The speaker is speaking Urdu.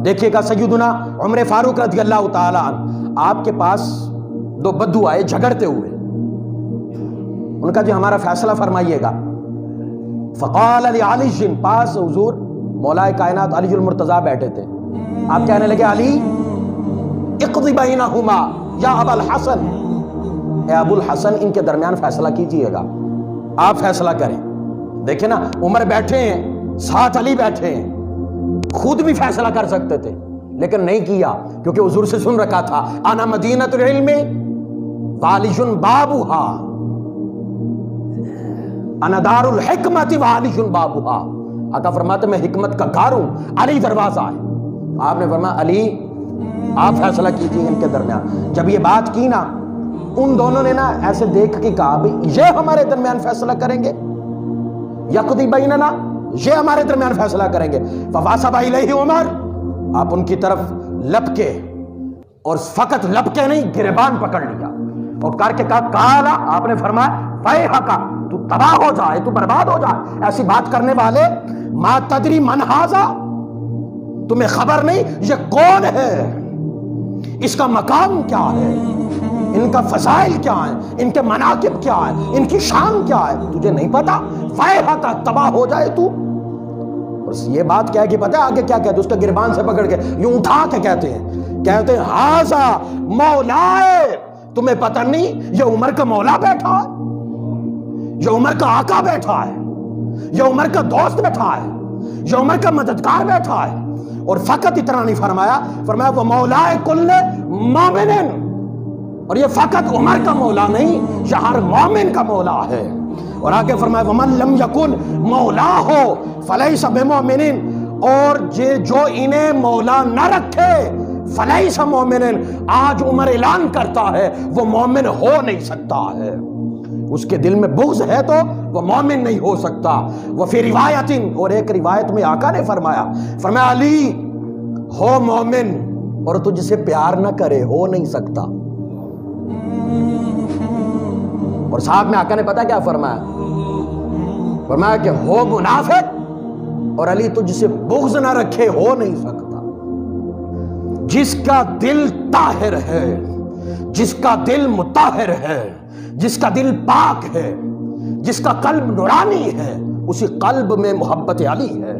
اب دیکھیے گا سیدنا عمر فاروق رضی اللہ تعالی عنہ، آپ کے پاس دو بدو آئے جھگڑتے ہوئے، ان کا جو ہمارا فیصلہ فرمائیے گا۔ فقال لعلی، پاس حضور مولا کائنات علی المرتضیٰ بیٹھے تھے، آپ کہنے لگے علی اقضی بینہما یا ابا الحسن، اے ابو الحسن ان کے درمیان فیصلہ کیجئے گا، آپ فیصلہ کریں۔ دیکھیں نا، عمر بیٹھے ہیں، ساتھ علی بیٹھے ہیں، خود بھی فیصلہ کر سکتے تھے لیکن نہیں کیا، کیونکہ حضور سے سن رکھا تھا انا مدینۃ العلم وعلی بابھا، انا دار الحکمت وعلی بابھا۔ آقا فرماتے میں حکمت کا گھر ہوں، علی دروازہ ہے۔ آپ نے فرمایا علی آپ فیصلہ کیجیے ان کے درمیان۔ جب یہ بات کی نا، ان دونوں نے نا ایسے دیکھ کے کہا بھی یہ ہمارے درمیان فیصلہ کریں گے، یقضی بیننا، یہ ہمارے درمیان فیصلہ کریں گے۔ فواصب الیہ عمر، آپ ان کی طرف لپکے، اور فقط لپکے نہیں، گریبان پکڑ لیا اور کر کے کہا کالا، آپ نے فرمایا ویحک، تو تباہ ہو جائے، تو برباد ہو جائے، ایسی بات کرنے والے، ما تدری من ھذا، تمہیں خبر نہیں یہ کون ہے، اس کا مقام کیا ہے، ان کا فضائل کیا ہیں، ان کے مناقب کیا ہیں، ان کی شان کیا ہے، تجھے نہیں پتا، ویحک، تباہ ہو جائے تو۔ اور یہ بات کیا ہے کہ پتہ ہے آگے کیا کہتے ہیں، اس کا گریبان سے پکڑ کے یوں اٹھا کے کہتے ہیں ھذا مولائے، تمہیں پتہ نہیں یہ عمر کا مولا بیٹھا ہے، یہ عمر کا آقا بیٹھا ہے، یہ عمر کا دوست بیٹھا ہے، یہ عمر کا مددگار بیٹھا ہے۔ اور فقط اتنا نہیں فرمایا، فرمایا وہ مولائے کل مومن، اور یہ فقط عمر کا مولا نہیں، یہ ہر مومن کا مولا ہے۔ اور آگے فرمایا ومن لم یکن مولا ہو فلیس بمؤمن، اور جو انہیں مولا نہ رکھے فلیس مومن، آج عمر اعلان کرتا ہے وہ مومن ہو نہیں سکتا ہے، اس کے دل میں بغض ہے تو وہ مومن نہیں ہو سکتا۔ وفی روایت، اور ایک روایت میں آقا نے فرمایا علی ہو مومن اور تجھ سے پیار نہ کرے، ہو نہیں سکتا۔ اور صاحب میں آقا نے پتا کیا فرمایا کہ ہو منافق اور علی تجھ سے بغض نہ رکھے، ہو نہیں سکتا۔ جس کا دل طاہر ہے، جس کا دل مطہر ہے، جس کا دل پاک ہے، جس کا قلب نورانی ہے، اسی قلب میں محبت علی ہے۔